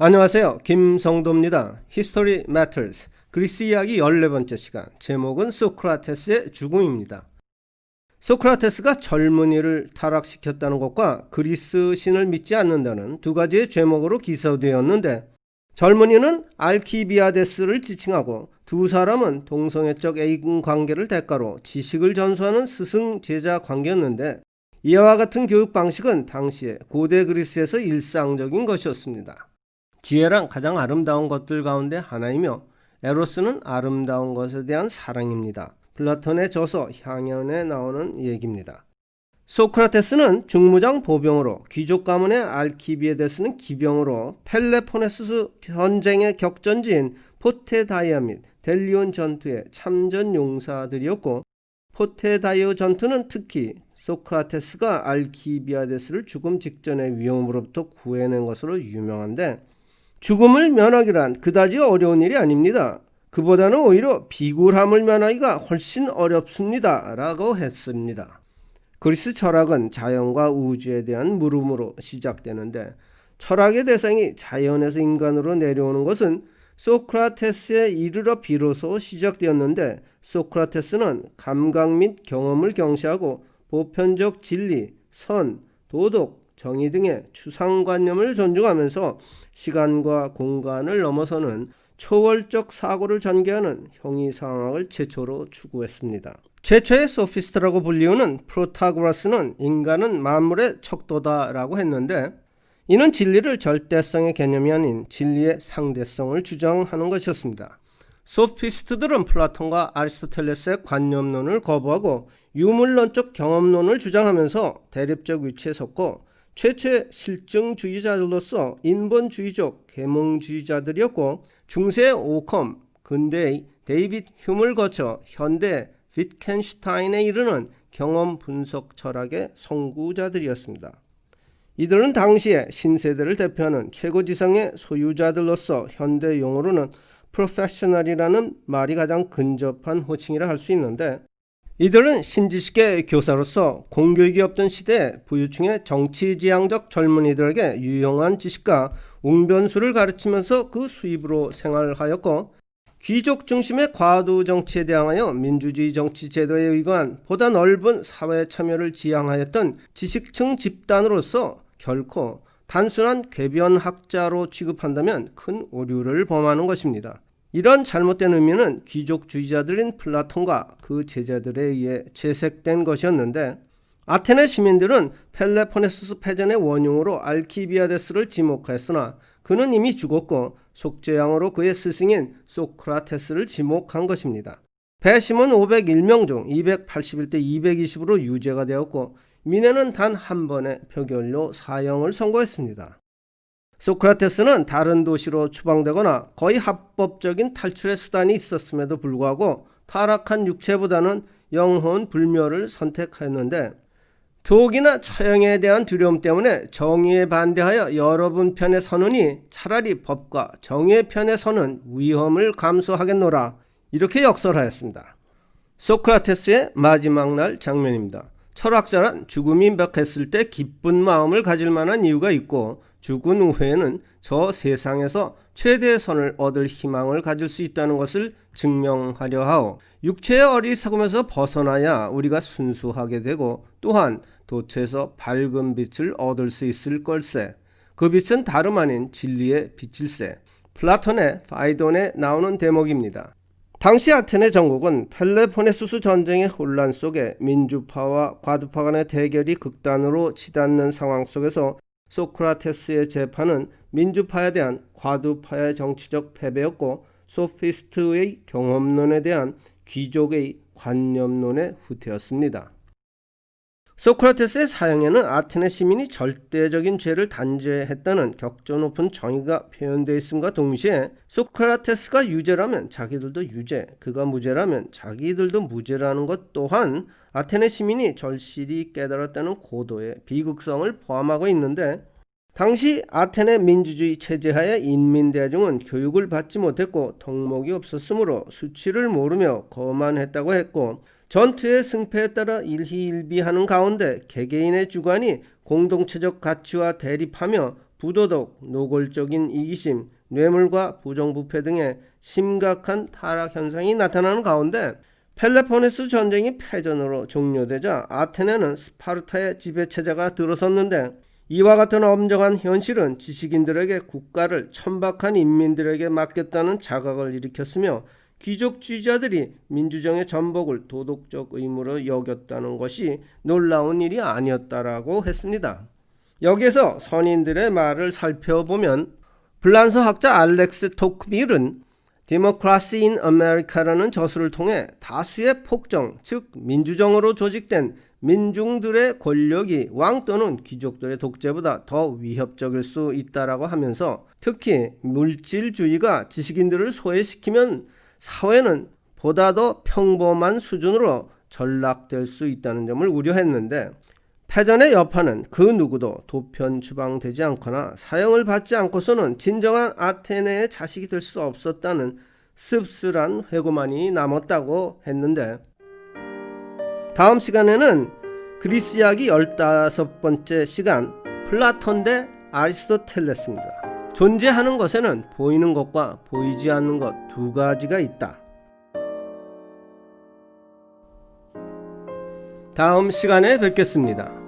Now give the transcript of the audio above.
안녕하세요. 김성도입니다. History Matters 그리스 이야기 14번째 시간, 제목은 소크라테스의 죽음입니다. 소크라테스가 젊은이를 타락시켰다는 것과 그리스 신을 믿지 않는다는 두 가지의 죄목으로 기소되었는데, 젊은이는 알키비아데스를 지칭하고 두 사람은 동성애적 애인 관계를 대가로 지식을 전수하는 스승 제자 관계였는데, 이와 같은 교육 방식은 당시에 고대 그리스에서 일상적인 것이었습니다. 지혜란 가장 아름다운 것들 가운데 하나이며, 에로스는 아름다운 것에 대한 사랑입니다. 플라톤의 저서 향연에 나오는 얘기입니다. 소크라테스는 중무장 보병으로, 귀족 가문의 알키비에데스는 기병으로 펠레포네수스 전쟁의 격전지인 포테다이아 및 델리온 전투의 참전 용사들이었고, 포테다이오 전투는 특히 소크라테스가 알키비아데스를 죽음 직전의 위험으로부터 구해낸 것으로 유명한데, 죽음을 면하기란 그다지 어려운 일이 아닙니다. 그보다는 오히려 비굴함을 면하기가 훨씬 어렵습니다. 라고 했습니다. 그리스 철학은 자연과 우주에 대한 물음으로 시작되는데, 철학의 대상이 자연에서 인간으로 내려오는 것은 소크라테스에 이르러 비로소 시작되었는데, 소크라테스는 감각 및 경험을 경시하고 보편적 진리, 선, 도덕, 정의 등의 추상관념을 존중하면서 시간과 공간을 넘어서는 초월적 사고를 전개하는 형이상학을 최초로 추구했습니다. 최초의 소피스트라고 불리우는 프로타고라스는 인간은 만물의 척도다라고 했는데, 이는 진리를 절대성의 개념이 아닌 진리의 상대성을 주장하는 것이었습니다. 소피스트들은 플라톤과 아리스토텔레스의 관념론을 거부하고 유물론적 경험론을 주장하면서 대립적 위치에 섰고, 최초의 실증주의자들로서 인본주의적 계몽주의자들이었고, 중세의 오컴, 근대의 데이빗 휴머를 거쳐 현대 위트겐슈타인에 이르는 경험 분석 철학의 선구자들이었습니다. 이들은 당시의 신세대를 대표하는 최고지성의 소유자들로서 현대 용어로는 프로페셔널이라는 말이 가장 근접한 호칭이라 할 수 있는데, 이들은 신지식의 교사로서 공교육이 없던 시대에 부유층의 정치지향적 젊은이들에게 유용한 지식과 웅변수를 가르치면서 그 수입으로 생활하였고, 귀족 중심의 과도 정치에 대항하여 민주주의 정치 제도에 의거한 보다 넓은 사회 참여를 지향하였던 지식층 집단으로서 결코 단순한 궤변학자로 취급한다면 큰 오류를 범하는 것입니다. 이런 잘못된 의미는 귀족주의자들인 플라톤과 그 제자들에 의해 채색된 것이었는데, 아테네 시민들은 펠레포네수스 패전의 원흉으로 알키비아데스를 지목하였으나 그는 이미 죽었고 속죄양으로 그의 스승인 소크라테스를 지목한 것입니다. 배심은 501명 중 281대 220으로 유죄가 되었고, 민회는 단 한 번의 표결로 사형을 선고했습니다. 소크라테스는 다른 도시로 추방되거나 거의 합법적인 탈출의 수단이 있었음에도 불구하고 타락한 육체보다는 영혼 불멸을 선택하였는데, 독이나 처형에 대한 두려움 때문에 정의에 반대하여 여러분 편에 서느니 차라리 법과 정의의 편에 서는 위험을 감수하겠노라, 이렇게 역설하였습니다. 소크라테스의 마지막 날 장면입니다. 철학자란 죽음이 임박했을 때 기쁜 마음을 가질 만한 이유가 있고, 죽은 후에는 저 세상에서 최대의 선을 얻을 희망을 가질 수 있다는 것을 증명하려 하오. 육체의 어리석음에서 벗어나야 우리가 순수하게 되고, 또한 도처에서 밝은 빛을 얻을 수 있을 걸세. 그 빛은 다름 아닌 진리의 빛일세. 플라톤의 파이돈에 나오는 대목입니다. 당시 아테네 정국은 펠레포네수스 전쟁의 혼란 속에 민주파와 과두파 간의 대결이 극단으로 치닫는 상황 속에서 소크라테스의 재판은 민주파에 대한 과두파의 정치적 패배였고, 소피스트의 경험론에 대한 귀족의 관념론의 후퇴였습니다. 소크라테스의 사형에는 아테네 시민이 절대적인 죄를 단죄했다는 격조 높은 정의가 표현되어 있음과 동시에, 소크라테스가 유죄라면 자기들도 유죄, 그가 무죄라면 자기들도 무죄라는 것 또한 아테네 시민이 절실히 깨달았다는 고도의 비극성을 포함하고 있는데, 당시 아테네 민주주의 체제하에 인민대중은 교육을 받지 못했고 덕목이 없었으므로 수치를 모르며 거만했다고 했고, 전투의 승패에 따라 일희일비하는 가운데 개개인의 주관이 공동체적 가치와 대립하며 부도덕, 노골적인 이기심, 뇌물과 부정부패 등의 심각한 타락 현상이 나타나는 가운데 펠레포네스 전쟁이 패전으로 종료되자 아테네는 스파르타의 지배체제가 들어섰는데, 이와 같은 엄정한 현실은 지식인들에게 국가를 천박한 인민들에게 맡겼다는 자각을 일으켰으며, 귀족주의자들이 민주정의 전복을 도덕적 의무로 여겼다는 것이 놀라운 일이 아니었다라고 했습니다. 여기에서 선인들의 말을 살펴보면 프랑스 학자 알렉스 토크빌은 Democracy in America라는 저술을 통해 다수의 폭정, 즉 민주정으로 조직된 민중들의 권력이 왕 또는 귀족들의 독재보다 더 위협적일 수 있다라고 하면서, 특히 물질주의가 지식인들을 소외시키면 사회는 보다 더 평범한 수준으로 전락될 수 있다는 점을 우려했는데, 패전의 여파는 그 누구도 도편 추방되지 않거나 사형을 받지 않고서는 진정한 아테네의 자식이 될 수 없었다는 씁쓸한 회고만이 남았다고 했는데, 다음 시간에는 그리스 이야기 15번째 시간, 플라톤 대 아리스토텔레스입니다. 존재하는 것에는 보이는 것과 보이지 않는 것 두 가지가 있다. 다음 시간에 뵙겠습니다.